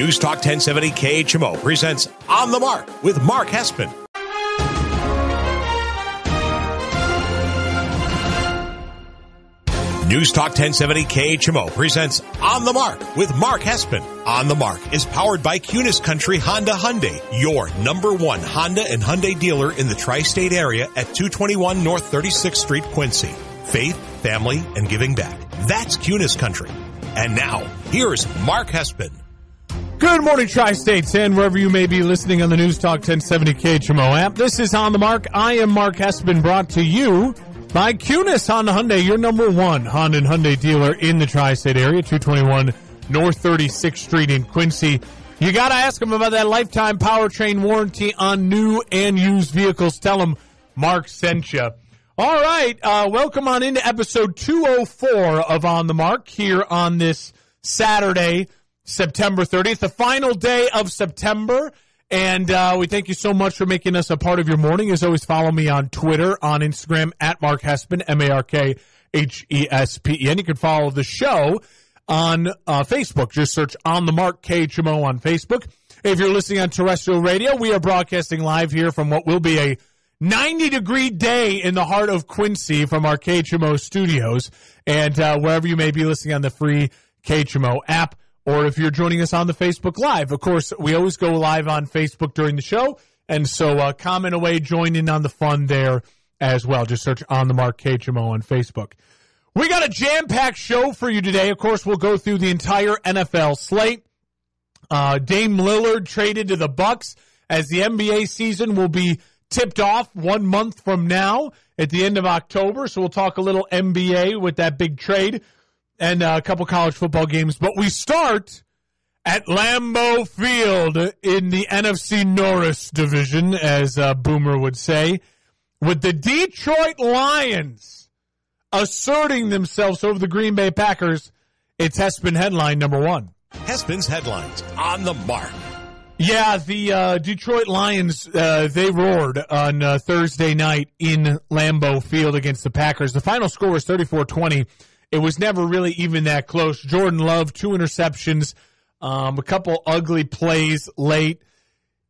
News Talk 1070 KHMO presents On the Mark with Mark Hespin. News Talk 1070 KHMO presents On the Mark with Mark Hespin. On the Mark is powered by Cunis Country Honda Hyundai, your number one Honda and Hyundai dealer in the tri-state area at 221 North 36th Street, Quincy. Faith, family, and giving back. That's Cunis Country. And now, here's Mark Hespin. Good morning, Tri-States, and wherever you may be listening on the News Talk 1070 KHMO app. This is On the Mark. I am Mark Hespin, brought to you by Cunis Honda Hyundai, your number one Honda and Hyundai dealer in the tri-state area, 221 North 36th Street in Quincy. You got to ask them about that lifetime powertrain warranty on new and used vehicles. Tell them Mark sent you. All right, welcome on into episode 204 of On the Mark here on this Saturday, September 30th, the final day of September. And we thank you so much for making us a part of your morning. As always, follow me on Twitter, on Instagram, at Mark Hespin, MarkHespen. You can follow the show on Facebook. Just search On the Mark KHMO on Facebook. If you're listening on terrestrial radio, we are broadcasting live here from what will be a 90-degree day in the heart of Quincy from our KHMO studios. And wherever you may be listening on the free KHMO app, or if you're joining us on the Facebook Live. Of course, we always go live on Facebook during the show, and so comment away, join in on the fun there as well. Just search On the Mark KHMO on Facebook. We got a jam-packed show for you today. Of course, we'll go through the entire NFL slate. Dame Lillard traded to the Bucks, as the NBA season will be tipped off 1 month from now at the end of October. So we'll talk a little NBA with that big trade and a couple college football games. But we start at Lambeau Field in the NFC Norris division, as Boomer would say, with the Detroit Lions asserting themselves over the Green Bay Packers. It's Hespin headline number one. Hespin's headlines on the Mark. Yeah, the Detroit Lions, they roared on Thursday night in Lambeau Field against the Packers. The final score was 34-20. It was never really even that close. Jordan Love, 2 interceptions, a couple ugly plays late.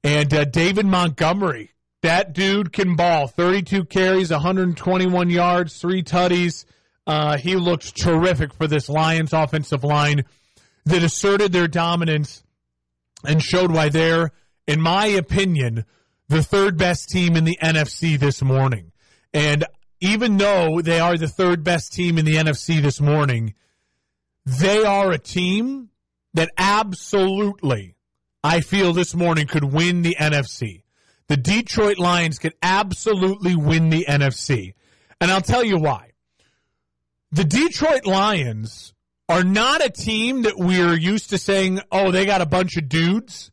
And David Montgomery, that dude can ball. 32 carries, 121 yards, 3 tutties. He looks terrific for this Lions offensive line that asserted their dominance and showed why they're, in my opinion, the third best team in the NFC this morning. And even though they are the third best team in the NFC this morning, they are a team that absolutely, I feel this morning, could win the NFC. The Detroit Lions could absolutely win the NFC. And I'll tell you why. The Detroit Lions are not a team that we're used to saying, oh, they got a bunch of dudes.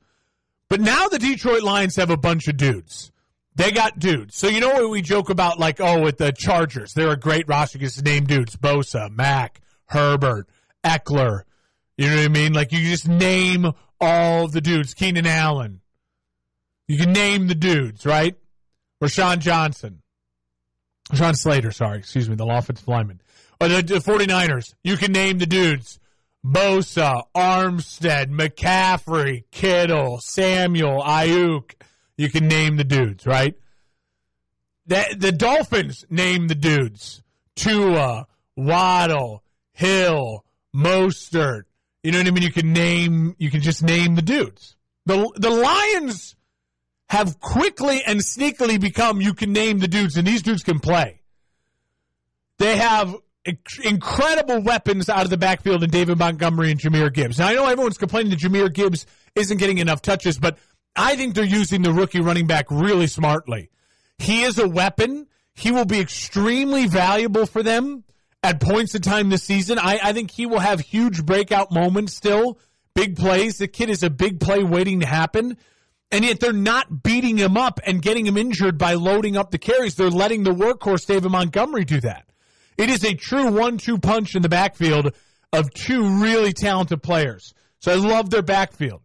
But now the Detroit Lions have a bunch of dudes. They got dudes. So you know what we joke about, like, oh, with the Chargers, they're a great roster because to name dudes. Bosa, Mack, Herbert, Eckler. You know what I mean? Like, you just name all the dudes. Keenan Allen. You can name the dudes, right? Rashawn Slater, the offensive lineman. Or the 49ers, you can name the dudes. Bosa, Armstead, McCaffrey, Kittle, Samuel, Ayuk. You can name the dudes, right? The Dolphins name the dudes. Tua, Waddle, Hill, Mostert. You know what I mean? You can just name the dudes. The Lions have quickly and sneakily become, you can name the dudes, and these dudes can play. They have incredible weapons out of the backfield in David Montgomery and Jahmyr Gibbs. Now, I know everyone's complaining that Jahmyr Gibbs isn't getting enough touches, but I think they're using the rookie running back really smartly. He is a weapon. He will be extremely valuable for them at points in time this season. I think he will have huge breakout moments still, big plays. The kid is a big play waiting to happen, and yet they're not beating him up and getting him injured by loading up the carries. They're letting the workhorse David Montgomery do that. It is a true 1-2 punch in the backfield of 2 really talented players. So I love their backfield.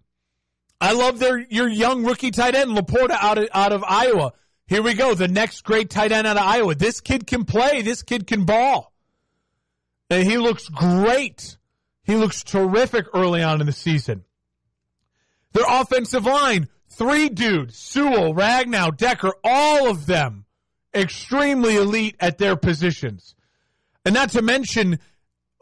I love your young rookie tight end, Laporta out of Iowa. Here we go, the next great tight end out of Iowa. This kid can play. This kid can ball. And he looks great. He looks terrific early on in the season. Their offensive line, 3 dudes, Sewell, Ragnow, Decker, all of them extremely elite at their positions. And not to mention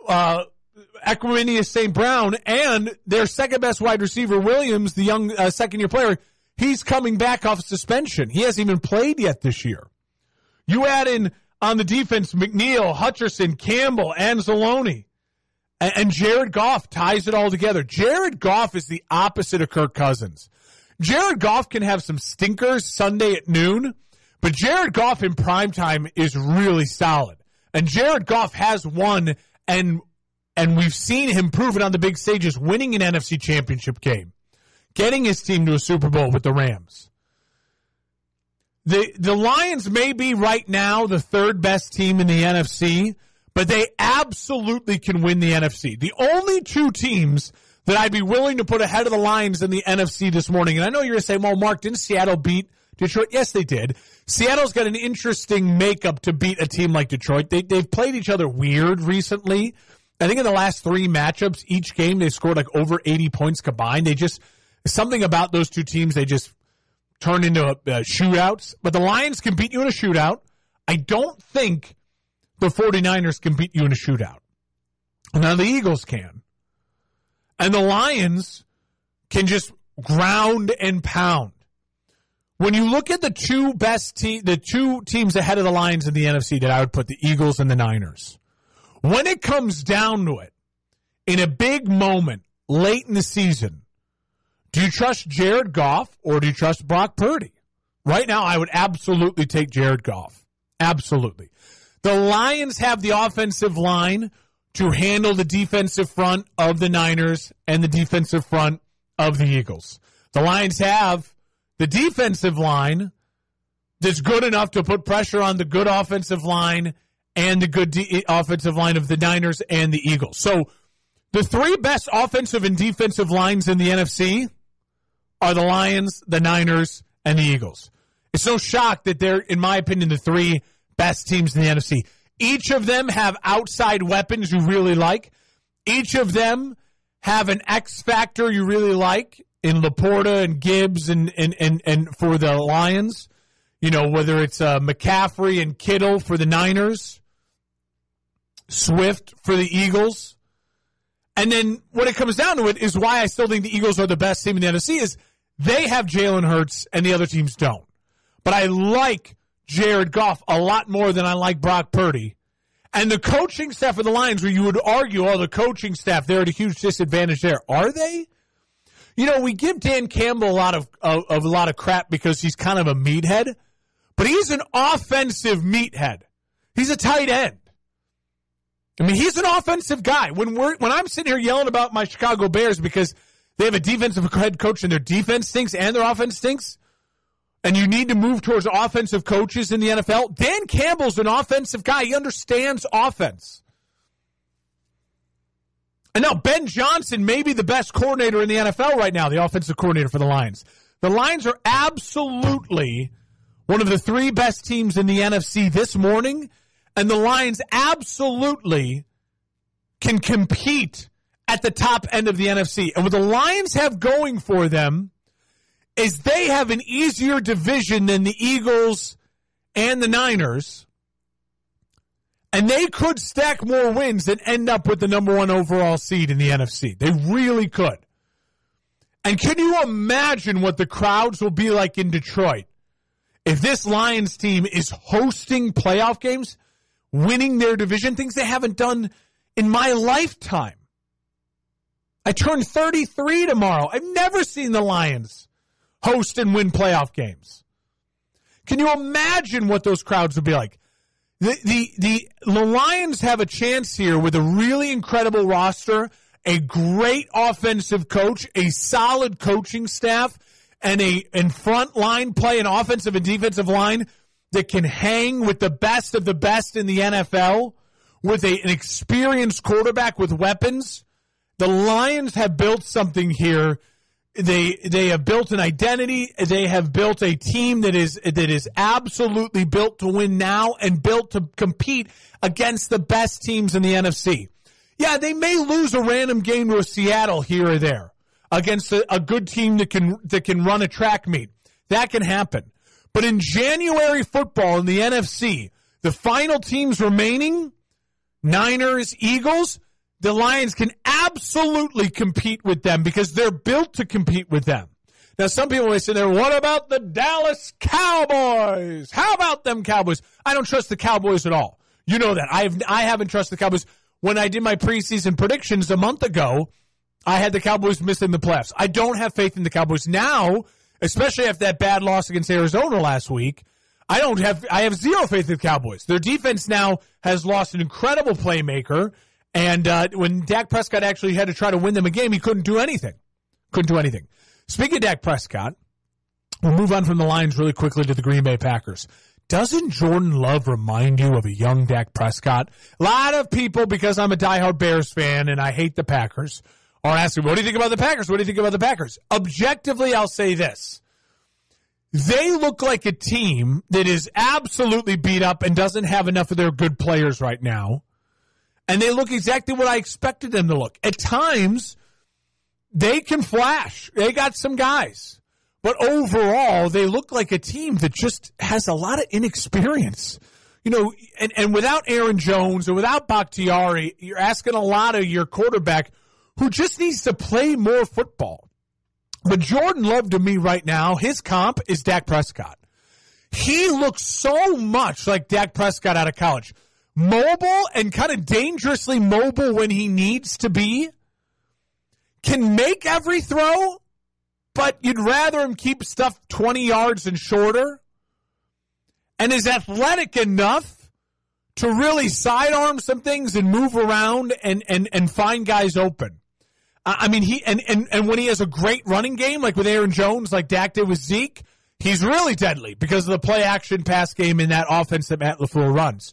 Equanimeous St. Brown and their second-best wide receiver, Williams, the young second-year player, he's coming back off suspension. He hasn't even played yet this year. You add in on the defense McNeil, Hutcherson, Campbell, Anzalone, and Jared Goff ties it all together. Jared Goff is the opposite of Kirk Cousins. Jared Goff can have some stinkers Sunday at noon, but Jared Goff in primetime is really solid. And Jared Goff has won, and we've seen him prove it on the big stages, winning an NFC championship game, getting his team to a Super Bowl with the Rams. The Lions may be right now the third best team in the NFC, but they absolutely can win the NFC. The only 2 teams that I'd be willing to put ahead of the Lions in the NFC this morning, and I know you're going to say, well, Mark, didn't Seattle beat Detroit? Yes, they did. Seattle's got an interesting makeup to beat a team like Detroit. They've played each other weird recently. I think in the last 3 matchups, each game they scored like over 80 points combined. Something about those 2 teams, they just turn into shootouts. But the Lions can beat you in a shootout. I don't think the 49ers can beat you in a shootout. Now the Eagles can. And the Lions can just ground and pound. When you look at the 2 best the 2 teams ahead of the Lions in the NFC that I would put, the Eagles and the Niners, when it comes down to it, in a big moment late in the season, do you trust Jared Goff or do you trust Brock Purdy? Right now, I would absolutely take Jared Goff. Absolutely. The Lions have the offensive line to handle the defensive front of the Niners and the defensive front of the Eagles. The Lions have the defensive line that's good enough to put pressure on the good offensive line and the good offensive line of the Niners and the Eagles. So the 3 best offensive and defensive lines in the NFC are the Lions, the Niners, and the Eagles. It's no shock that they're, in my opinion, the 3 best teams in the NFC. Each of them have outside weapons you really like. Each of them have an X factor you really like in Laporta and Gibbs and for the Lions. You know, whether it's McCaffrey and Kittle for the Niners, Swift for the Eagles. And then when it comes down to it is why I still think the Eagles are the best team in the NFC is they have Jalen Hurts and the other teams don't. But I like Jared Goff a lot more than I like Brock Purdy. And the coaching staff of the Lions, where you would argue, the coaching staff, they're at a huge disadvantage there. Are they? You know, we give Dan Campbell a lot of crap because he's kind of a meathead, but he's an offensive meathead. He's a tight end. I mean, he's an offensive guy. When I'm sitting here yelling about my Chicago Bears because they have a defensive head coach and their defense stinks and their offense stinks, and you need to move towards offensive coaches in the NFL, Dan Campbell's an offensive guy. He understands offense. And now Ben Johnson may be the best coordinator in the NFL right now, the offensive coordinator for the Lions. The Lions are absolutely one of the 3 best teams in the NFC this morning, and the Lions absolutely can compete at the top end of the NFC. And what the Lions have going for them is they have an easier division than the Eagles and the Niners, and they could stack more wins and end up with the number 1 overall seed in the NFC. They really could. And can you imagine what the crowds will be like in Detroit if this Lions team is hosting playoff games, winning their division, things they haven't done in my lifetime? I turn 33 tomorrow. I've never seen the Lions host and win playoff games. Can you imagine what those crowds would be like? The Lions have a chance here with a really incredible roster, a great offensive coach, a solid coaching staff, and a front line play, an offensive and defensive line that can hang with the best of the best in the NFL, with an experienced quarterback with weapons. The Lions have built something here. They have built an identity. They have built a team that is absolutely built to win now and built to compete against the best teams in the NFC. Yeah, they may lose a random game to a Seattle here or there. against a good team that can run a track meet. That can happen. But in January football in the NFC, the final teams remaining, Niners, Eagles, the Lions can absolutely compete with them because they're built to compete with them. Now, some people may say there, what about the Dallas Cowboys? How about them Cowboys? I don't trust the Cowboys at all. You know that. I haven't trusted the Cowboys. When I did my preseason predictions a month ago, I had the Cowboys missing the playoffs. I don't have faith in the Cowboys now, especially after that bad loss against Arizona last week. I have zero faith in the Cowboys. Their defense now has lost an incredible playmaker, and when Dak Prescott actually had to try to win them a game, he couldn't do anything. Speaking of Dak Prescott, we'll move on from the Lions really quickly to the Green Bay Packers. Doesn't Jordan Love remind you of a young Dak Prescott? A lot of people, because I'm a diehard Bears fan and I hate the Packers, are asking, what do you think about the Packers? What do you think about the Packers? Objectively, I'll say this. They look like a team that is absolutely beat up and doesn't have enough of their good players right now. And they look exactly what I expected them to look. At times, they can flash. They got some guys. But overall, they look like a team that just has a lot of inexperience. You know, and without Aaron Jones or without Bakhtiari, you're asking a lot of your quarterback who just needs to play more football. But Jordan Love, to me right now, his comp is Dak Prescott. He looks so much like Dak Prescott out of college. Mobile and kind of dangerously mobile when he needs to be. Can make every throw, but you'd rather him keep stuff 20 yards and shorter. And is athletic enough to really sidearm some things and move around and find guys open. I mean, and when he has a great running game, like with Aaron Jones, like Dak did with Zeke, he's really deadly because of the play-action pass game in that offense that Matt LaFleur runs.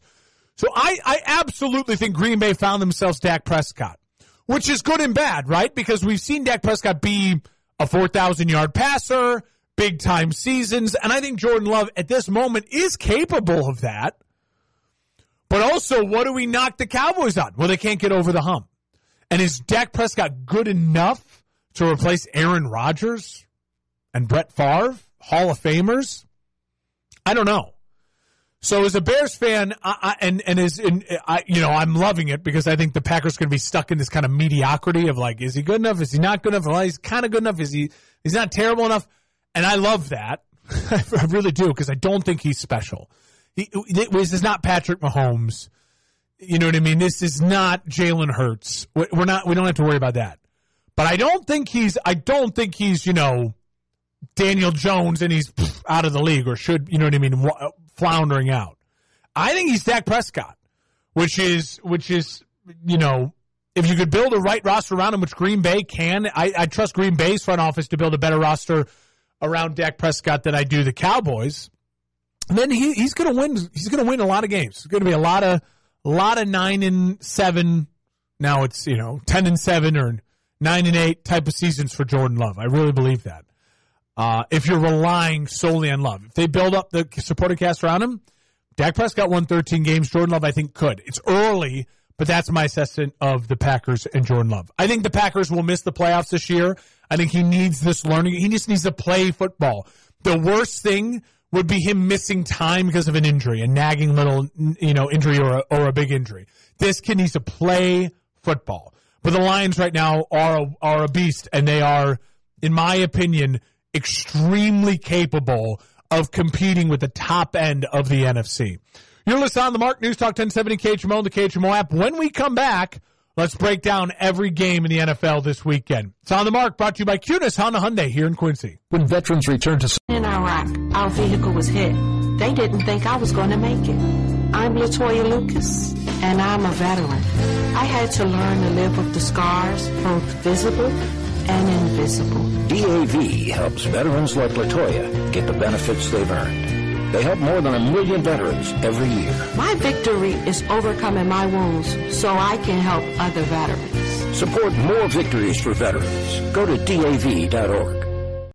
So I absolutely think Green Bay found themselves Dak Prescott, which is good and bad, right? Because we've seen Dak Prescott be a 4,000-yard passer, big-time seasons, and I think Jordan Love at this moment is capable of that. But also, what do we knock the Cowboys on? Well, they can't get over the hump. And is Dak Prescott good enough to replace Aaron Rodgers and Brett Favre, Hall of Famers? I don't know. So as a Bears fan, I'm loving it because I think the Packers are going to be stuck in this kind of mediocrity of like, is he good enough? Is he not good enough? Well, he's kind of good enough. He's not terrible enough. And I love that. I really do because I don't think he's special. This is not Patrick Mahomes. You know what I mean? This is not Jalen Hurts. We don't have to worry about that. But I don't think he's, Daniel Jones and he's out of the league or should, you know what I mean, floundering out. I think he's Dak Prescott, which is, if you could build a right roster around him, which Green Bay can, I trust Green Bay's front office to build a better roster around Dak Prescott than I do the Cowboys. And then he's going to win. He's going to win a lot of games. It's going to be a lot of 9-7. Now it's 10-7 or 9-8 type of seasons for Jordan Love. I really believe that. If you're relying solely on Love, if they build up the supporting cast around him, Dak Prescott won 13 games. Jordan Love, I think, could. It's early, but that's my assessment of the Packers and Jordan Love. I think the Packers will miss the playoffs this year. I think he needs this learning. He just needs to play football. The worst thing would be him missing time because of an injury, a nagging little, injury or a big injury. This kid needs to play football. But the Lions right now are a beast, and they are, in my opinion, extremely capable of competing with the top end of the NFC. You're listening on the Mark News Talk 1070 KHMO and the KHMO app. When we come back, let's break down every game in the NFL this weekend. It's On the Mark, brought to you by Cunis Honda Hyundai here in Quincy. When veterans return to... In Iraq, our vehicle was hit. They didn't think I was going to make it. I'm LaToya Lucas, and I'm a veteran. I had to learn to live with the scars, both visible and invisible. DAV helps veterans like LaToya get the benefits they've earned. They help more than 1 million veterans every year. My victory is overcoming my wounds so I can help other veterans. Support more victories for veterans. Go to DAV.org.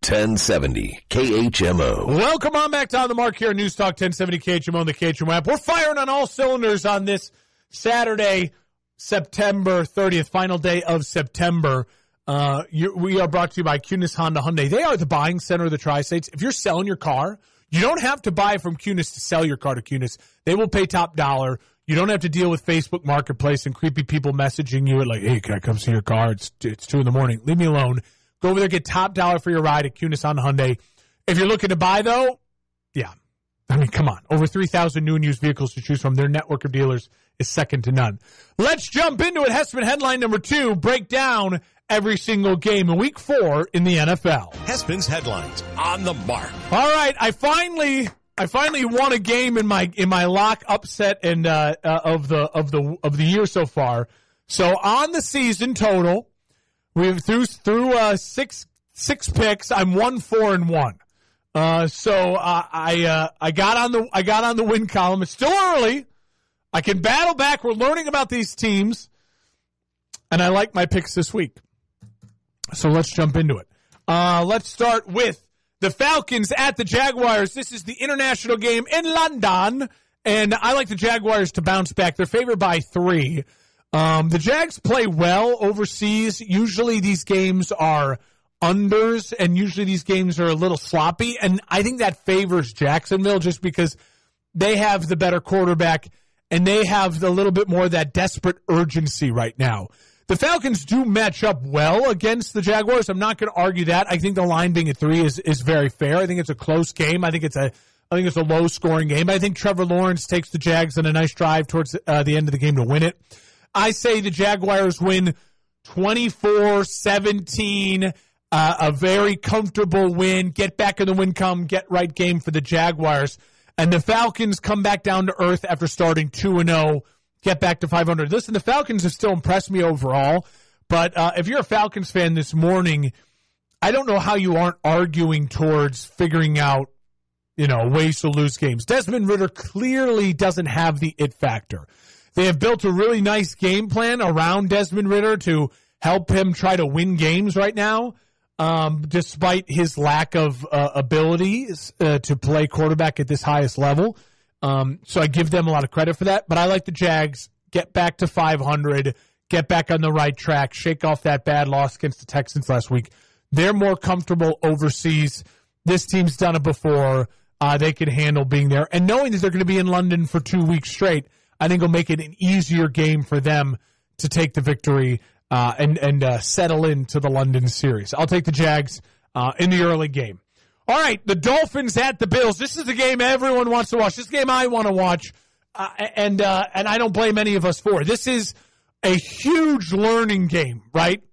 1070 KHMO. Welcome on back to On the Mark here on News Talk 1070 KHMO and the KHMO app. We're firing on all cylinders on this Saturday, September 30th, final day of September. We are brought to you by Cunis Honda Hyundai. They are the buying center of the Tri-States. If you're selling your car, you don't have to buy from Cunis to sell your car to Cunis. They will pay top dollar. You don't have to deal with Facebook Marketplace and creepy people messaging you at like, hey, can I come see your car? It's 2 in the morning. Leave me alone. Go over there, get top dollar for your ride at Cunis Honda Hyundai. If you're looking to buy, though, yeah. I mean, come on. Over 3,000 new and used vehicles to choose from. Their network of dealers is second to none. Let's jump into it. Hessman headline number 2, break down every single game in Week 4 in the NFL. Hespin's headlines on the mark. All right, I finally won a game in my lock upset and of the year so far. So on the season total, we've through 6 picks. I'm 1-4-1. So I got on the win column. It's still early. I can battle back. We're learning about these teams, and I like my picks this week. So let's jump into it. Let's start with the Falcons at the Jaguars. This is the international game in London, and I like the Jaguars to bounce back. They're favored by 3. The Jags play well overseas. Usually these games are unders, and usually these games are a little sloppy, and I think that favors Jacksonville just because they have the better quarterback, and they have a little bit more of that desperate urgency right now. The Falcons do match up well against the Jaguars. I'm not going to argue that. I think the line being at 3 is very fair. I think it's a close game. I think it's a low-scoring game. I think Trevor Lawrence takes the Jags on a nice drive towards the end of the game to win it. I say the Jaguars win 24-17, a very comfortable win. Get back in the win column, get right game for the Jaguars. And the Falcons come back down to earth after starting 2-0. Get back to 500. Listen, the Falcons have still impressed me overall, but if you're a Falcons fan this morning, I don't know how you aren't arguing towards figuring out, ways to lose games. Desmond Ridder clearly doesn't have the it factor. They have built a really nice game plan around Desmond Ridder to help him try to win games right now, despite his lack of abilities to play quarterback at this highest level. So I give them a lot of credit for that. But I like the Jags, get back to 500, get back on the right track, shake off that bad loss against the Texans last week. They're more comfortable overseas. This team's done it before. They can handle being there. And knowing that they're going to be in London for 2 weeks straight, I think will make it an easier game for them to take the victory and settle into the London series. I'll take the Jags in the early game. All right, the Dolphins at the Bills. This is the game everyone wants to watch. This game I want to watch, and I don't blame any of us for it. This is a huge learning game, right?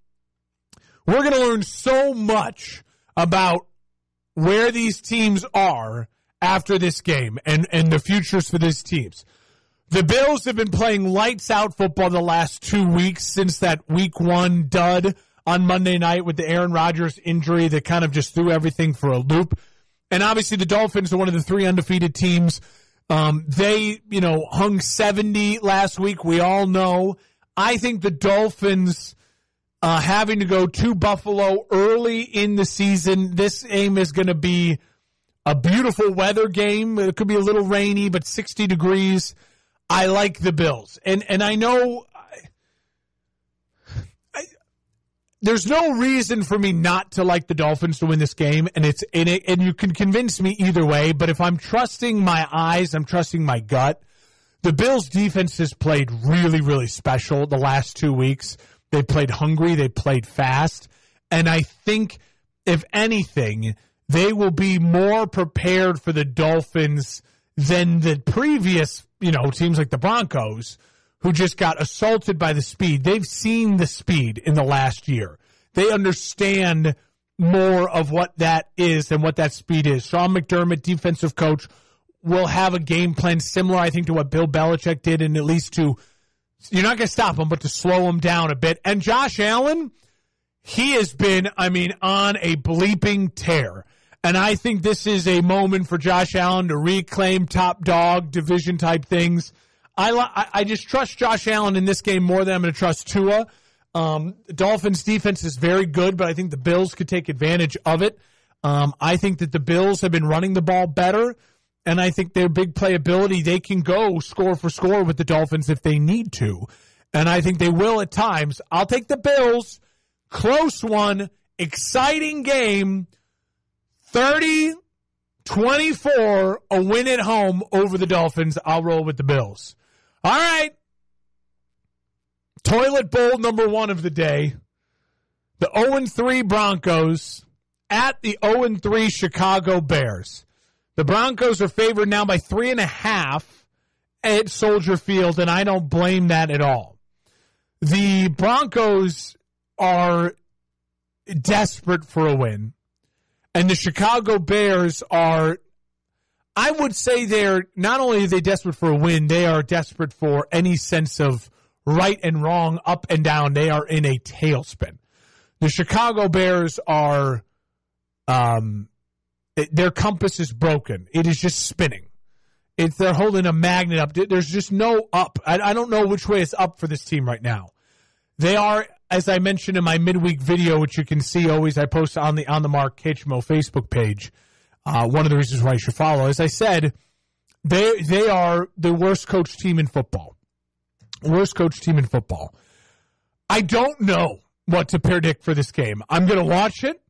We're going to learn so much about where these teams are after this game and the futures for these teams. The Bills have been playing lights-out football the last 2 weeks since that Week 1 dud on Monday night with the Aaron Rodgers injury that kind of just threw everything for a loop. And obviously the Dolphins are one of the 3 undefeated teams. They, hung 70 last week. We all know. I think the Dolphins having to go to Buffalo early in the season, this game is going to be a beautiful weather game. It could be a little rainy, but 60 degrees. I like the Bills. And I know there's no reason for me not to like the Dolphins to win this game, and you can convince me either way, but if I'm trusting my eyes, I'm trusting my gut. The Bills' defense has played really, really special the last 2 weeks. They played hungry, they played fast, and I think, if anything, they will be more prepared for the Dolphins than the previous, teams like the Broncos, who just got assaulted by the speed. They've seen the speed in the last year. They understand more of what that is and what that speed is. Sean McDermott, defensive coach, will have a game plan similar, I think, to what Bill Belichick did, and at least you're not going to stop him, but to slow him down a bit. And Josh Allen, he has been, on a bleeping tear. And I think this is a moment for Josh Allen to reclaim top dog division type things. I just trust Josh Allen in this game more than I'm going to trust Tua. Dolphins defense is very good, but I think the Bills could take advantage of it. I think that the Bills have been running the ball better, and I think their big playability, they can go score for score with the Dolphins if they need to. And I think they will at times. I'll take the Bills close one, exciting game, 30-24, a win at home over the Dolphins. I'll roll with the Bills. All right. Toilet bowl number 1 of the day. The 0-3 Broncos at the 0-3 Chicago Bears. The Broncos are favored now by 3.5 at Soldier Field, and I don't blame that at all. The Broncos are desperate for a win, and the Chicago Bears are, I would say they're, not only are they desperate for a win, they are desperate for any sense of right and wrong, up and down. They are in a tailspin. The Chicago Bears are, their compass is broken. It is just spinning. They're holding a magnet up. There's just no up. I don't know which way is up for this team right now. They are, as I mentioned in my midweek video, which you can see always, I post on the Mark KHMO Facebook page. One of the reasons why you should follow. As I said, they are the worst coached team in football. Worst coached team in football. I don't know what to predict for this game. I'm going to watch it.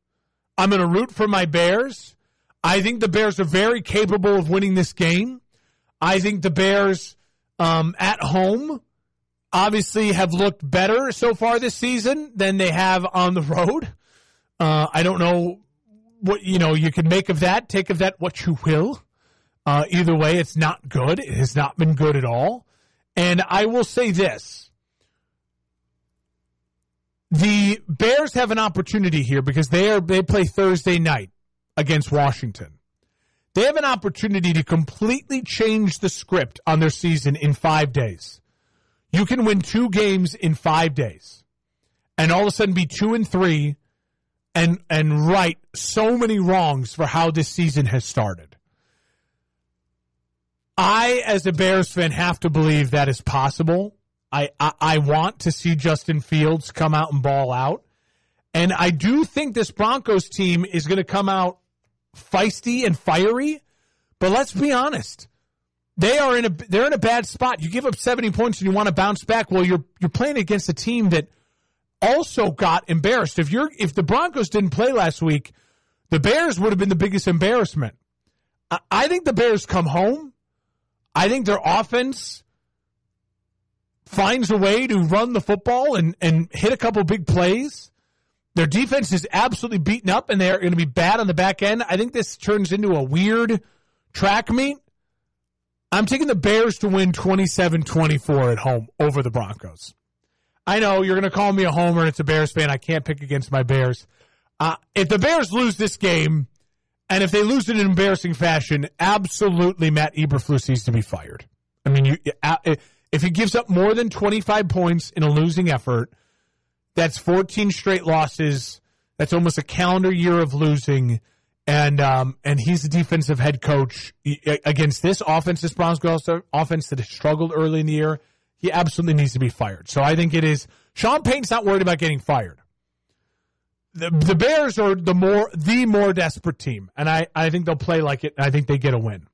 I'm going to root for my Bears. I think the Bears are very capable of winning this game. I think the Bears at home obviously have looked better so far this season than they have on the road. I don't know what you can make of that. Take of that what you will. Either way, it's not good. It has not been good at all. And I will say this. The Bears have an opportunity here because they play Thursday night against Washington. They have an opportunity to completely change the script on their season in 5 days. You can win 2 games in 5 days and all of a sudden be 2-3 and right so many wrongs for how this season has started. I, as a Bears fan, have to believe that is possible. I want to see Justin Fields come out and ball out. And I do think this Broncos team is going to come out feisty and fiery. But let's be honest. They're in a bad spot. You give up 70 points and you want to bounce back. Well, you're playing against a team that also got embarrassed. If the Broncos didn't play last week, the Bears would have been the biggest embarrassment. I think the Bears come home. I think their offense finds a way to run the football and hit a couple big plays. Their defense is absolutely beaten up, and they're going to be bad on the back end. I think this turns into a weird track meet. I'm taking the Bears to win 27-24 at home over the Broncos. I know you're going to call me a homer, and it's a Bears fan. I can't pick against my Bears. If the Bears lose this game, and if they lose in an embarrassing fashion, absolutely Matt Eberflus needs to be fired. I mean, if he gives up more than 25 points in a losing effort, that's 14 straight losses. That's almost a calendar year of losing. And he's the defensive head coach against this offense, this Broncos offense that has struggled early in the year. He absolutely needs to be fired. So I think it is. Sean Payton's not worried about getting fired. The Bears are the more desperate team, and I think they'll play like it. And I think they get a win.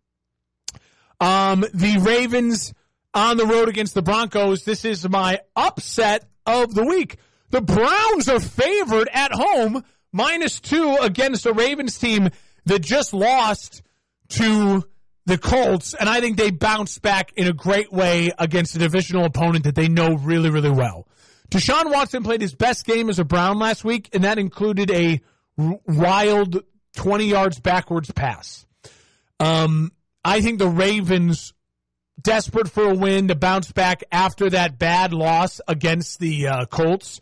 The Ravens on the road against the Broncos. This is my upset of the week. The Browns are favored at home, -2 against a Ravens team that just lost to the Colts, and I think they bounce back in a great way against a divisional opponent that they know really, really well. Deshaun Watson played his best game as a Brown last week, and that included a wild 20 yards backwards pass. I think the Ravens, desperate for a win to bounce back after that bad loss against the Colts,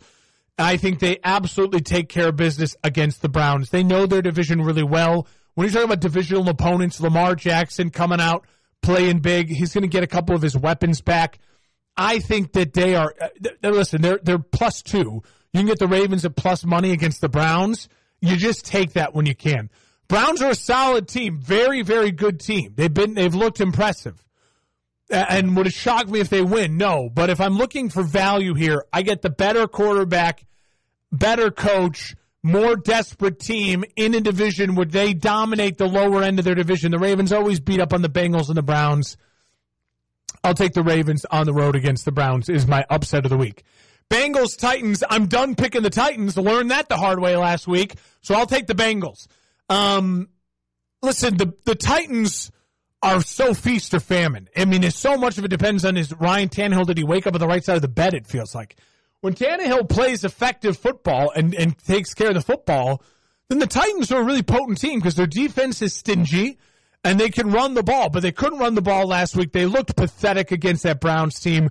I think they absolutely take care of business against the Browns. They know their division really well. When you're talking about divisional opponents, Lamar Jackson coming out, playing big, he's going to get a couple of his weapons back. I think that they are, listen, they're +2. You can get the Ravens at plus money against the Browns. You just take that when you can. Browns are a solid team, very, very good team. They've looked impressive. And would it shock me if they win? No. But if I'm looking for value here, I get the better quarterback, better coach, more desperate team in a division where they dominate the lower end of their division. The Ravens always beat up on the Bengals and the Browns. I'll take the Ravens on the road against the Browns is my upset of the week. Bengals, Titans. I'm done picking the Titans. Learned that the hard way last week, so I'll take the Bengals. Listen, the Titans are so feast or famine. I mean, so much of it depends on his Ryan Tannehill. Did he wake up on the right side of the bed, it feels like. When Tannehill plays effective football and takes care of the football, then the Titans are a really potent team because their defense is stingy and they can run the ball. But they couldn't run the ball last week. They looked pathetic against that Browns team.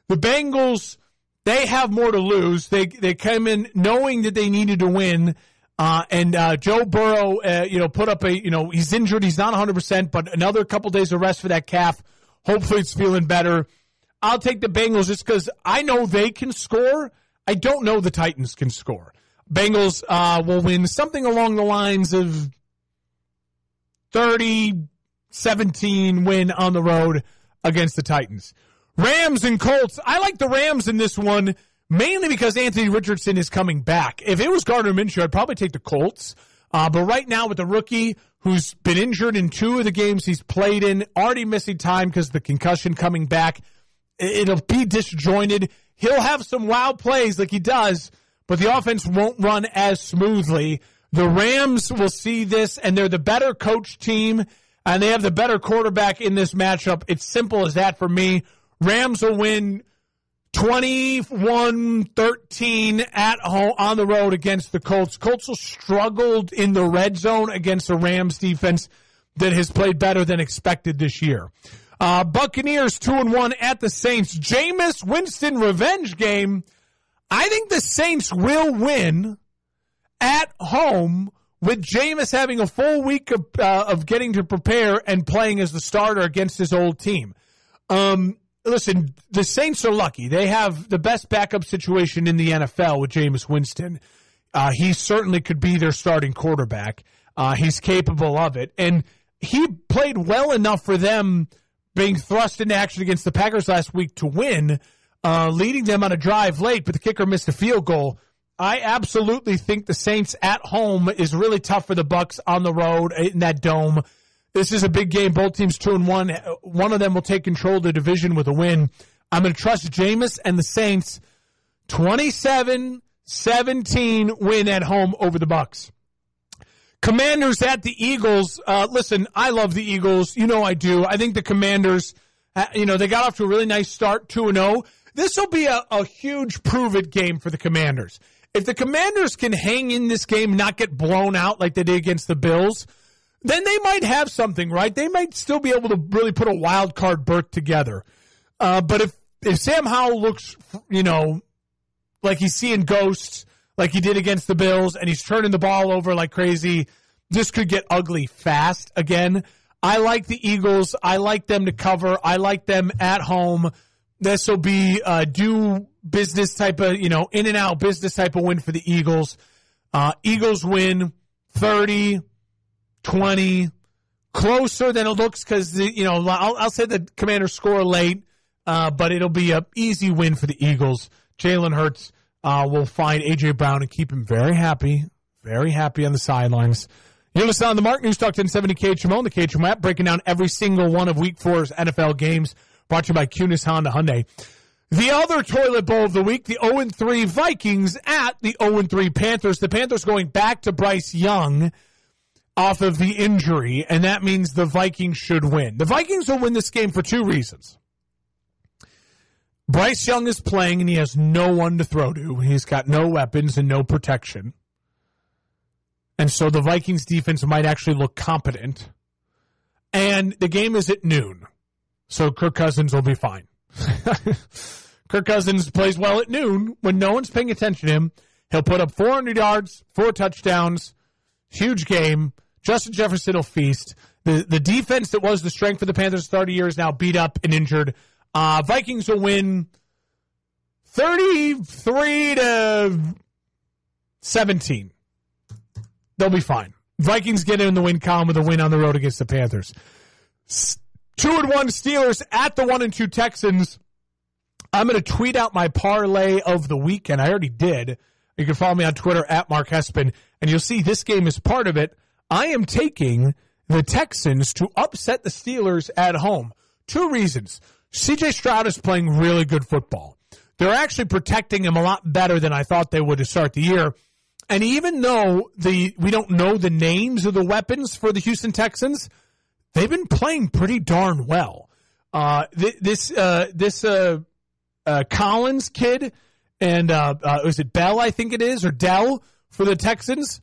The Bengals, they have more to lose. They came in knowing that they needed to win. And Joe Burrow, put up he's injured. He's not 100%, but another couple days of rest for that calf. Hopefully it's feeling better. I'll take the Bengals just because I know they can score. I don't know the Titans can score. Bengals will win something along the lines of 30-17 win on the road against the Titans. Rams and Colts. I like the Rams in this one. Mainly because Anthony Richardson is coming back. If it was Gardner Minshew, I'd probably take the Colts. But right now with the rookie who's been injured in 2 of the games he's played in, already missing time because of the concussion coming back, it'll be disjointed. He'll have some wild plays like he does, but the offense won't run as smoothly. The Rams will see this, and they're the better coach team, and they have the better quarterback in this matchup. It's simple as that for me. Rams will win 21-13 at home on the road against the Colts. Colts will struggled in the red zone against the Rams defense that has played better than expected this year. Buccaneers 2-1 at the Saints. Jameis Winston revenge game. I think the Saints will win at home with Jameis having a full week of getting to prepare and playing as the starter against his old team. Listen, the Saints are lucky. They have the best backup situation in the NFL with Jameis Winston. He certainly could be their starting quarterback. He's capable of it. And he played well enough for them being thrust into action against the Packers last week to win, leading them on a drive late, but the kicker missed a field goal. I absolutely think the Saints at home is really tough for the Bucs on the road in that dome. This is a big game. Both teams 2-1. One of them will take control of the division with a win. I'm going to trust Jameis and the Saints. 27-17 win at home over the Bucs. Commanders at the Eagles. Listen, I love the Eagles. You know I do. I think the Commanders, they got off to a really nice start, 2-0. This will be a huge prove-it game for the Commanders. If the Commanders can hang in this game, not get blown out like they did against the Bills, then they might have something, right? They might still be able to really put a wild card berth together. But if Sam Howell looks, like he's seeing ghosts, like he did against the Bills, and he's turning the ball over like crazy, this could get ugly fast again. I like the Eagles. I like them to cover. I like them at home. This will be a do business type of, in and out business type of win for the Eagles. Eagles win 30-20, closer than it looks because, I'll say the Commanders score late, but it'll be an easy win for the Eagles. Jalen Hurts will find A.J. Brown and keep him very happy on the sidelines. You're listening on the Mark News Talk 1070 KHMO and the KHMO app, breaking down every single one of Week 4's NFL games, brought to you by Kunis Honda Hyundai. The other toilet bowl of the week, the 0-3 Vikings at the 0-3 Panthers. The Panthers going back to Bryce Young off of the injury, and that means the Vikings should win. The Vikings will win this game for 2 reasons. Bryce Young is playing, and he has no one to throw to. He's got no weapons and no protection. And so the Vikings defense might actually look competent. And the game is at noon, so Kirk Cousins will be fine. Kirk Cousins plays well at noon when no one's paying attention to him. He'll put up 400 yards, 4 touchdowns, huge game. Justin Jefferson will feast. The defense that was the strength for the Panthers 30 years now beat up and injured. Vikings will win 33-17. They'll be fine. Vikings get in the win column with a win on the road against the Panthers. 2-1 Steelers at the 1-2 Texans. I'm going to tweet out my parlay of the weekend. I already did. You can follow me on Twitter at Mark Hespin, and you'll see this game is part of it. I am taking the Texans to upset the Steelers at home. 2 reasons. C.J. Stroud is playing really good football. they're actually protecting him a lot better than I thought they would to start the year. And even though we don't know the names of the weapons for the Houston Texans, they've been playing pretty darn well. This Collins kid and was it Bell, I think it is, or Dell for the Texans?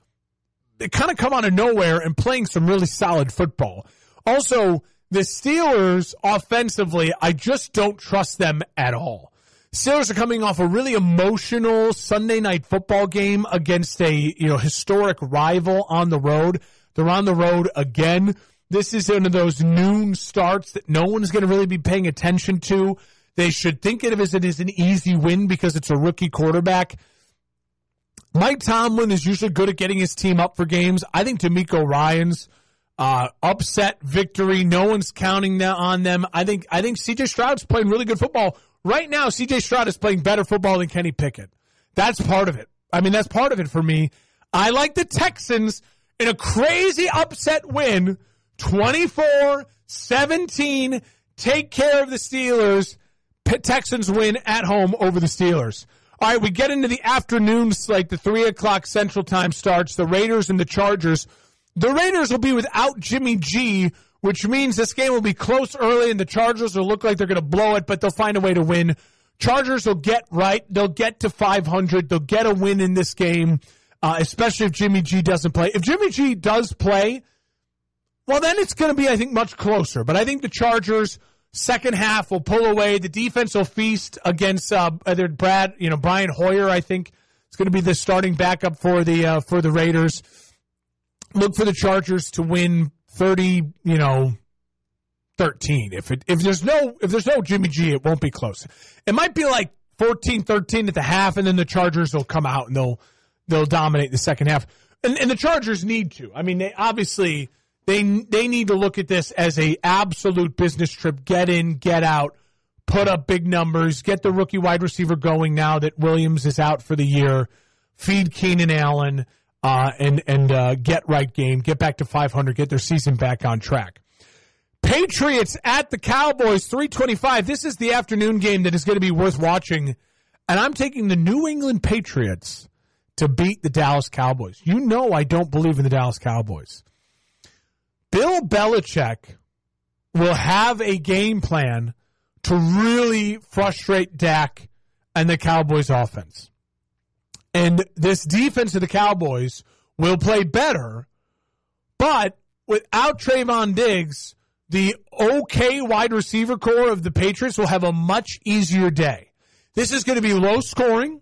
They kind of come out of nowhere and playing some really solid football. Also, the Steelers offensively, I just don't trust them at all. Steelers are coming off a really emotional Sunday night football game against a historic rival on the road. They're on the road again. This is one of those noon starts that no one's going to really be paying attention to. They should think of it as an easy win because it's a rookie quarterback. Mike Tomlin is usually good at getting his team up for games. I think D'Amico Ryans upset victory. No one's counting on them. I think C.J. Stroud's playing really good football. Right now, C.J. Stroud is playing better football than Kenny Pickett. That's part of it. I mean, that's part of it for me. I like the Texans in a crazy upset win, 24-17. Take care of the Steelers. Texans win at home over the Steelers. All right, we get into the afternoon slate. The 3 o'clock Central Time starts. The Raiders and the Chargers. The Raiders will be without Jimmy G, which means this game will be close early, and the Chargers will look like they're going to blow it, but they'll find a way to win. Chargers will get right. They'll get to 500. They'll get a win in this game, especially if Jimmy G doesn't play. If Jimmy G does play, well, then it's going to be, I think, much closer. But I think the Chargers, second half, will pull away. The defense will feast against Brian Hoyer, I think, is going to be the starting backup for the Raiders. Look for the Chargers to win 30, 13. If there's no Jimmy G, it won't be close. It might be like 14-13 at the half, and then the Chargers will come out and they'll dominate the second half. And the Chargers need to. I mean, they obviously they need to look at this as a absolute business trip. Get in, get out, put up big numbers, get the rookie wide receiver going now that Williams is out for the year. Feed Keenan Allen. And get right game, get back to 500, get their season back on track. Patriots at the Cowboys, 3:25. This is the afternoon game that is going to be worth watching, and I'm taking the New England Patriots to beat the Dallas Cowboys. You know I don't believe in the Dallas Cowboys. Bill Belichick will have a game plan to really frustrate Dak and the Cowboys offense. And this defense of the Cowboys will play better, but without Trayvon Diggs, the okay wide receiver core of the Patriots will have a much easier day. This is going to be low scoring.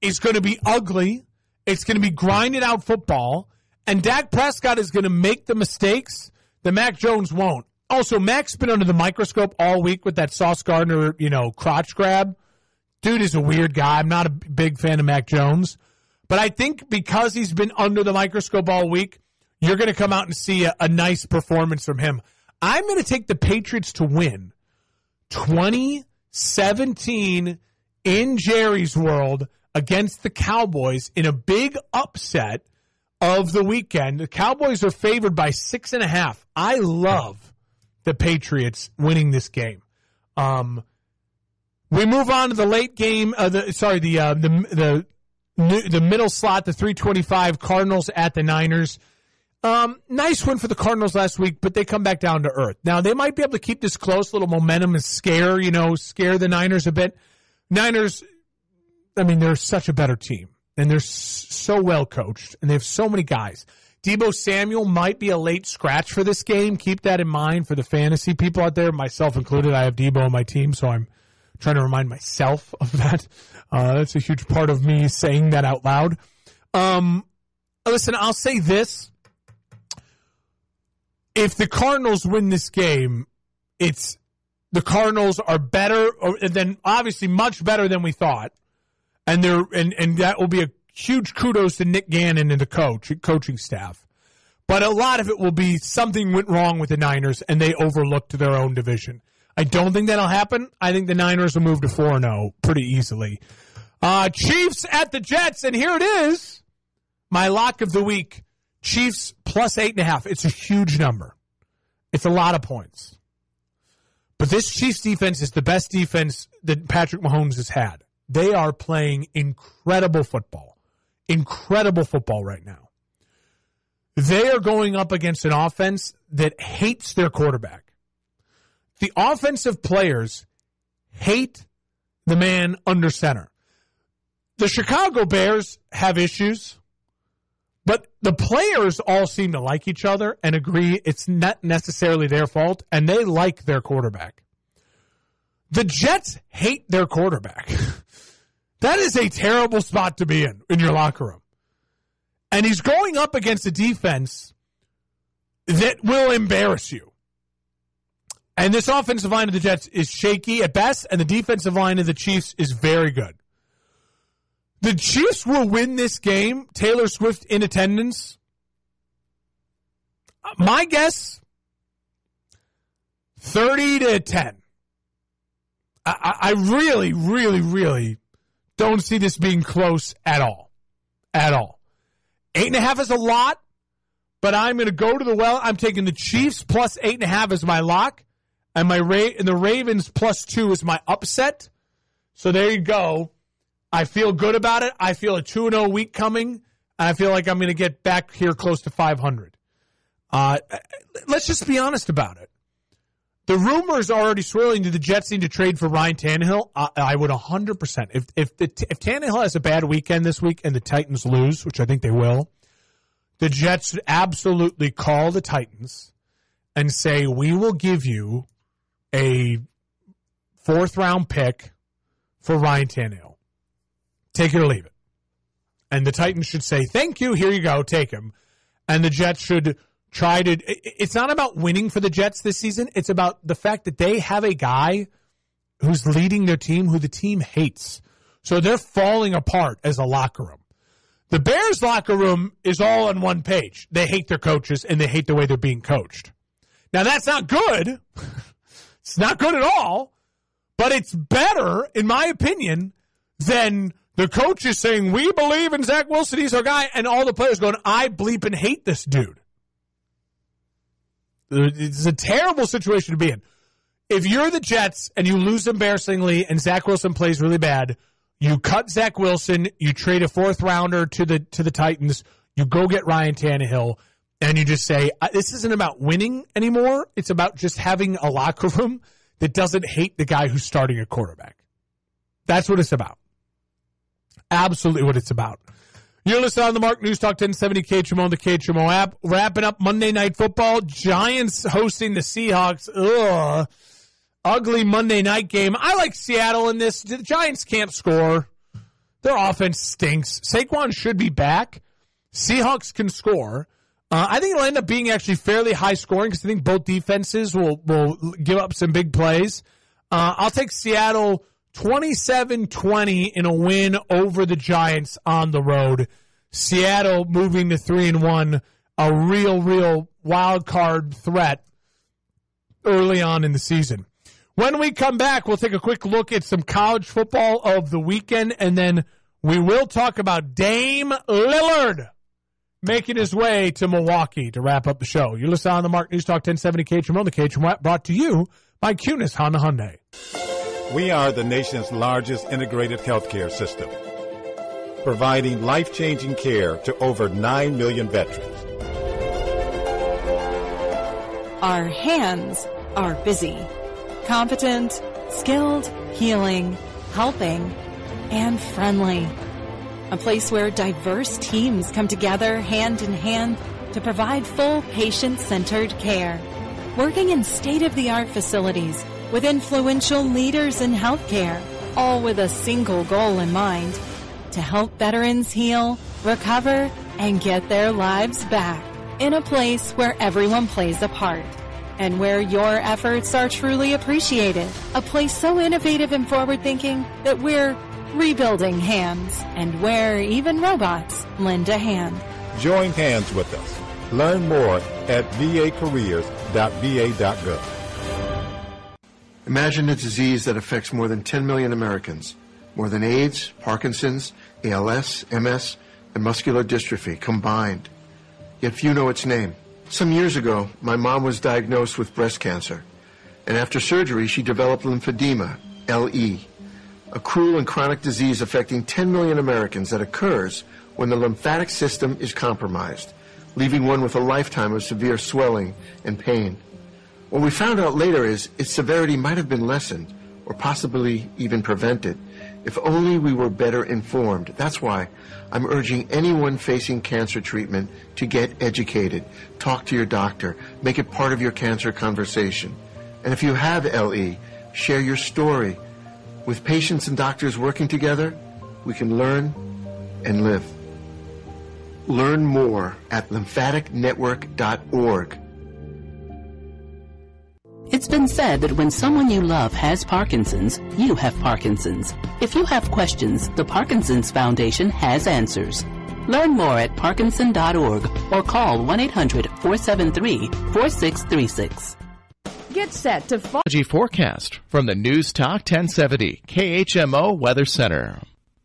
It's going to be ugly. It's going to be grinded out football. And Dak Prescott is going to make the mistakes that Mac Jones won't. Also, Mac's been under the microscope all week with that Sauce Gardner, crotch grab. Dude is a weird guy. I'm not a big fan of Mac Jones. But I think because he's been under the microscope all week, you're going to come out and see a nice performance from him. I'm going to take the Patriots to win 20-17 in Jerry's world against the Cowboys in a big upset of the weekend. The Cowboys are favored by 6.5. I love the Patriots winning this game. We move on to the late game. The middle slot, the 3:25 Cardinals at the Niners. Nice win for the Cardinals last week, but they come back down to earth. Now they might be able to keep this close, a little momentum and scare the Niners a bit. Niners, I mean, they're such a better team, and they're so well coached, and they have so many guys. Deebo Samuel might be a late scratch for this game. Keep that in mind for the fantasy people out there, myself included. I have Deebo on my team, so I'm trying to remind myself of that. That's a huge part of me saying that out loud. Listen, I'll say this. If the Cardinals win this game, the Cardinals are better than, obviously much better than we thought. And that will be a huge kudos to Nick Gannon and the coaching staff. But a lot of it will be something went wrong with the Niners and they overlooked their own division. I don't think that'll happen. I think the Niners will move to 4-0 pretty easily. Chiefs at the Jets, and here it is. My lock of the week. Chiefs plus 8.5. It's a huge number. It's a lot of points. But this Chiefs defense is the best defense that Patrick Mahomes has had. They are playing incredible football. Incredible football right now. They are going up against an offense that hates their quarterback. The offensive players hate the man under center. The Chicago Bears have issues, but the players all seem to like each other and agree it's not necessarily their fault, and they like their quarterback. The Jets hate their quarterback. That is a terrible spot to be in your locker room. And he's going up against a defense that will embarrass you. And this offensive line of the Jets is shaky at best, and the defensive line of the Chiefs is very good. The Chiefs will win this game, Taylor Swift in attendance. My guess, 30-10. I really, really, really don't see this being close at all. At all. 8.5 is a lot, but I'm going to go to the well. I'm taking the Chiefs plus 8.5 as my lock, and the Ravens plus 2 is my upset. So there you go. I feel good about it. I feel a 2-0 week coming, and I feel like I'm going to get back here close to 500. Let's just be honest about it. The rumors are already swirling. Do the Jets need to trade for Ryan Tannehill? I would 100%. If Tannehill has a bad weekend this week and the Titans lose, which I think they will, the Jets should absolutely call the Titans and say, we will give you a 4th-round pick for Ryan Tannehill. Take it or leave it. And the Titans should say, thank you, here you go, take him. And the Jets should try to – it's not about winning for the Jets this season. It's about the fact that they have a guy who's leading their team who the team hates. So they're falling apart as a locker room. The Bears locker room is all on one page. They hate their coaches, and they hate the way they're being coached. Now, that's not good. It's not good at all. But it's better, in my opinion, than the coach is saying, we believe in Zach Wilson, he's our guy, and all the players going, I bleep and hate this dude. It's a terrible situation to be in. If you're the Jets and you lose embarrassingly and Zach Wilson plays really bad, you cut Zach Wilson, you trade a 4th-rounder to the Titans, you go get Ryan Tannehill, and you just say, this isn't about winning anymore. It's about just having a locker room that doesn't hate the guy who's starting a quarterback. That's what it's about. Absolutely what it's about. You're listening on the Mark News Talk 1070 KHMO, the KHMO app. Wrapping up Monday Night Football. Giants hosting the Seahawks. Ugh. Ugly Monday night game. I like Seattle in this. The Giants can't score. Their offense stinks. Saquon should be back. Seahawks can score. I think it'll end up being actually fairly high scoring because I think both defenses will give up some big plays. I'll take Seattle 27-20 in a win over the Giants on the road. Seattle moving to 3-1, a real wild card threat early on in the season. When we come back, we'll take a quick look at some college football of the weekend, and then we will talk about Dame Lillard making his way to Milwaukee to wrap up the show. You're listening on the Mark News Talk 1070 KHMO, the KHMO app, brought to you by Cunis Honda Hyundai. We are the nation's largest integrated healthcare system, providing life-changing care to over 9 million veterans. Our hands are busy, competent, skilled, healing, helping, and friendly. A place where diverse teams come together hand in hand to provide full patient-centered care. Working in state-of-the-art facilities with influential leaders in healthcare, all with a single goal in mind, to help veterans heal, recover, and get their lives back in a place where everyone plays a part and where your efforts are truly appreciated. A place so innovative and forward-thinking that we're rebuilding hands and where even robots lend a hand. Join hands with us. Learn more at vacareers.va.gov. Imagine a disease that affects more than 10 million Americans, more than AIDS, Parkinson's, ALS, MS, and muscular dystrophy combined. Yet few know its name. Some years ago, my mom was diagnosed with breast cancer, and after surgery, she developed lymphedema, LE. a cruel and chronic disease affecting 10 million Americans that occurs when the lymphatic system is compromised, leaving one with a lifetime of severe swelling and pain. What we found out later is its severity might have been lessened or possibly even prevented if only we were better informed. That's why I'm urging anyone facing cancer treatment to get educated. Talk to your doctor. Make it part of your cancer conversation. And if you have LE, share your story. With patients and doctors working together, we can learn and live. Learn more at lymphaticnetwork.org. It's been said that when someone you love has Parkinson's, you have Parkinson's. If you have questions, the Parkinson's Foundation has answers. Learn more at parkinson.org or call 1-800-473-4636. Get set to forecast from the News Talk 1070 KHMO Weather Center.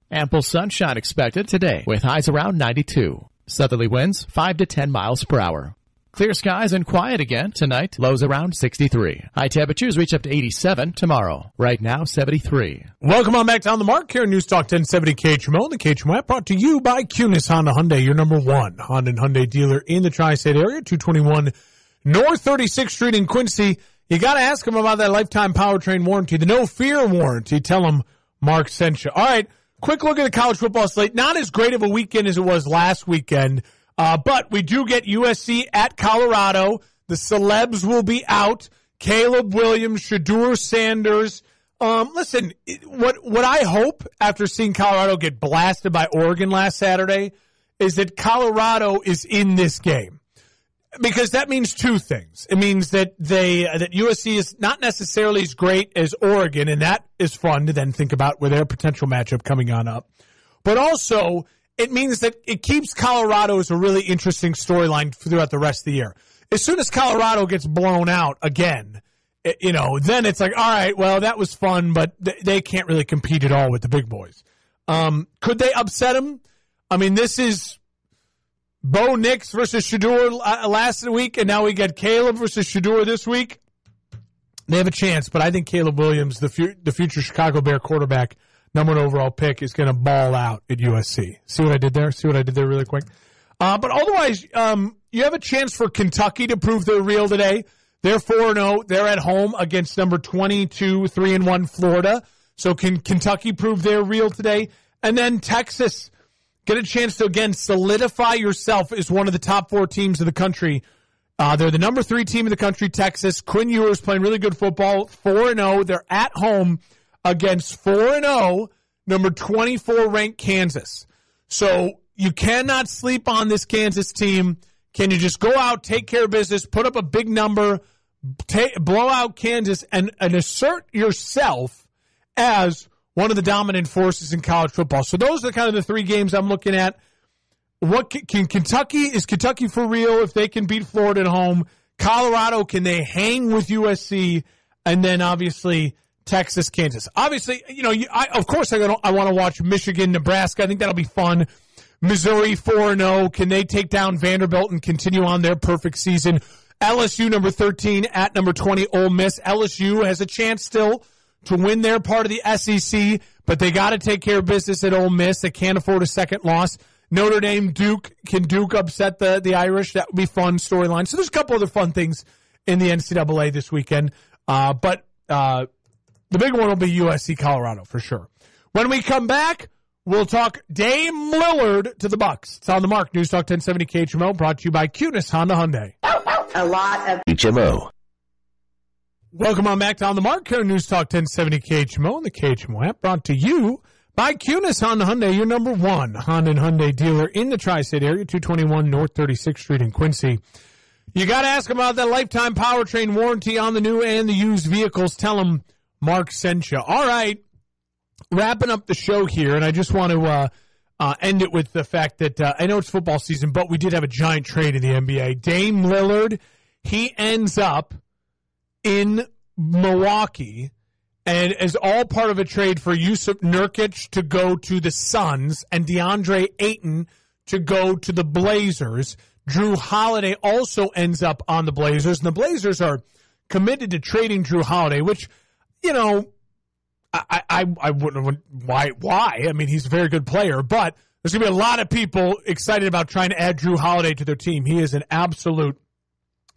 Ample sunshine expected today with highs around 92. Southerly winds 5 to 10 miles per hour. Clear skies and quiet again tonight. Lows around 63. High temperatures reach up to 87 tomorrow. Right now, 73. Welcome on back to On the Mark here on News Talk 1070 KHMO. The KHMO app brought to you by Cunis Honda Hyundai, your number one Honda and Hyundai dealer in the tri-state area, 221 North 36th Street in Quincy. You got to ask them about that lifetime powertrain warranty, the no fear warranty. Tell them Mark sent you. All right, quick look at the college football slate. Not as great of a weekend as it was last weekend, but we do get USC at Colorado. The celebs will be out. Caleb Williams, Shedeur Sanders. Listen, what I hope after seeing Colorado get blasted by Oregon last Saturday is that Colorado is in this game. Because that means two things. It means that that USC is not necessarily as great as Oregon, and that is fun to then think about with their potential matchup coming on up. But also, it means that it keeps Colorado as a really interesting storyline throughout the rest of the year. As soon as Colorado gets blown out again, then it's like, all right, well, that was fun, but they can't really compete at all with the big boys. Could they upset them? I mean, this is Bo Nix versus Shedeur last week, and now we get Caleb versus Shedeur this week. They have a chance, but I think Caleb Williams, the future Chicago Bear quarterback, number one overall pick, is going to ball out at USC. See what I did there? Really quick? But otherwise, you have a chance for Kentucky to prove they're real today. They're 4-0. They're at home against number 22, 3-1 Florida. So can Kentucky prove they're real today? And then Texas, get a chance to, again, solidify yourself as one of the top four teams of the country. They're the number 3 team in the country, Texas. Quinn Ewers playing really good football, 4-0. They're at home against 4-0, number 24 ranked Kansas. So you cannot sleep on this Kansas team. Can you just go out, take care of business, put up a big number, blow out Kansas, and assert yourself as one of the dominant forces in college football? So those are kind of the 3 games I'm looking at. What can Kentucky? Is Kentucky for real if they can beat Florida at home? Colorado, can they hang with USC? And then obviously Texas, Kansas. Obviously, of course I want to watch Michigan, Nebraska. I think that'll be fun. Missouri 4-0. Can they take down Vanderbilt and continue on their perfect season? LSU number 13 at number 20 Ole Miss. LSU has a chance still to win their part of the SEC, but they got to take care of business at Ole Miss. They can't afford a second loss. Notre Dame, Duke. Can Duke upset the Irish? That would be fun storyline. So there's a couple other fun things in the NCAA this weekend. But the big one will be USC Colorado for sure. When we come back, we'll talk Dame Lillard to the Bucks. It's On the Mark. News Talk 1070 KHMO, brought to you by Cunis Honda Hyundai. A lot of HMO. Welcome on back to On the Mark here on News Talk 1070 KHMO and the KHMO app, brought to you by Cunis Honda Hyundai, your number one Honda and Hyundai dealer in the tri-state area, 221 North 36th Street in Quincy. You got to ask them about that lifetime powertrain warranty on the new and the used vehicles. Tell them Mark sent you. All right, wrapping up the show here, and I just want to end it with the fact that I know it's football season, but we did have a giant trade in the NBA. Dame Lillard, he ends up in Milwaukee, and is all part of a trade for Yusuf Nurkic to go to the Suns and DeAndre Ayton to go to the Blazers. Drew Holiday also ends up on the Blazers, and the Blazers are committed to trading Drew Holiday, which, I wouldn't. Why? I mean, he's a very good player, but there's going to be a lot of people excited about trying to add Drew Holiday to their team. He is an absolute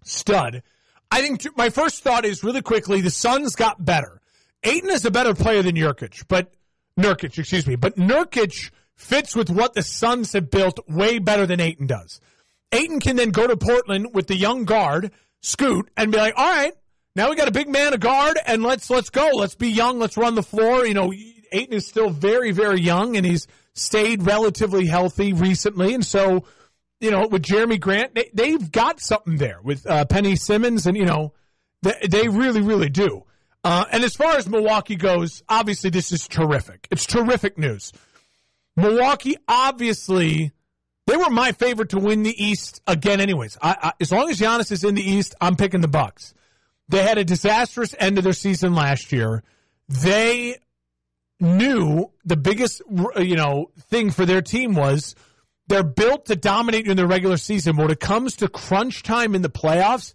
stud. I think my first thought is really quickly, the Suns got better. Ayton is a better player than Nurkic, but Nurkic fits with what the Suns have built way better than Ayton does. Ayton can then go to Portland with the young guard, Scoot, and be like, all right, now we got a big man, a guard, and let's go. Let's be young. Let's run the floor. You know, Ayton is still very, very young, and he's stayed relatively healthy recently. And so, you know, with Jeremy Grant, they've got something there with Penny Simmons, and, you know, they really, really do. And as far as Milwaukee goes, obviously this is terrific. It's terrific news. Milwaukee, obviously, they were my favorite to win the East again anyways. As long as Giannis is in the East, I'm picking the Bucks. They had a disastrous end of their season last year. They knew the biggest, thing for their team was they're built to dominate in the regular season. When it comes to crunch time in the playoffs,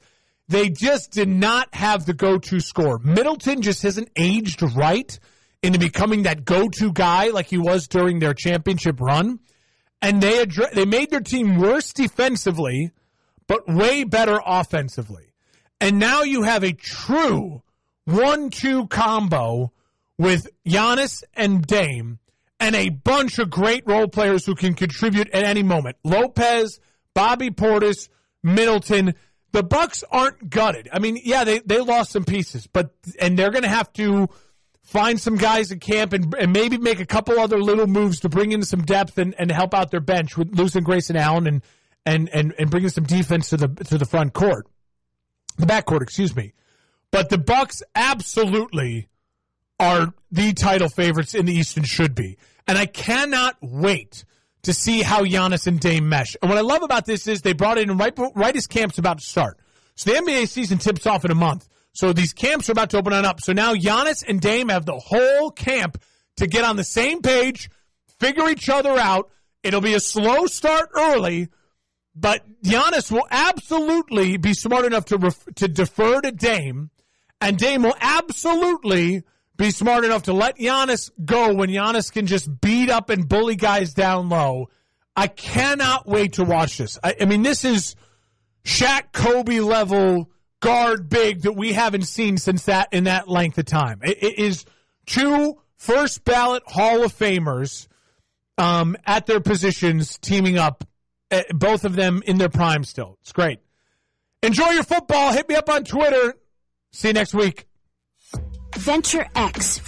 they just did not have the go-to scorer. Middleton just hasn't aged right into becoming that go-to guy like he was during their championship run. And they made their team worse defensively, but way better offensively. And now you have a true 1-2 combo with Giannis and Dame and a bunch of great role players who can contribute at any moment. Lopez, Bobby Portis, Middleton. The Bucks aren't gutted. I mean, yeah, they lost some pieces, and they're going to have to find some guys in camp and maybe make a couple other little moves to bring in some depth and help out their bench with losing Grayson Allen and bringing some defense to the front court. The backcourt, excuse me. But the Bucks absolutely are the title favorites in the East and should be. And I cannot wait to see how Giannis and Dame mesh. And what I love about this is they brought it in right as camp's about to start. So the NBA season tips off in a month. So these camps are about to open on up. So now Giannis and Dame have the whole camp to get on the same page, figure each other out. It'll be a slow start early, but Giannis will absolutely be smart enough to defer to Dame, and Dame will absolutely be smart enough to let Giannis go when Giannis can just beat up and bully guys down low. I cannot wait to watch this. I mean, this is Shaq Kobe level guard big that we haven't seen since that in that length of time. It is two first ballot Hall of Famers at their positions teaming up. Both of them in their prime still. It's great. Enjoy your football. Hit me up on Twitter. See you next week. Venture X.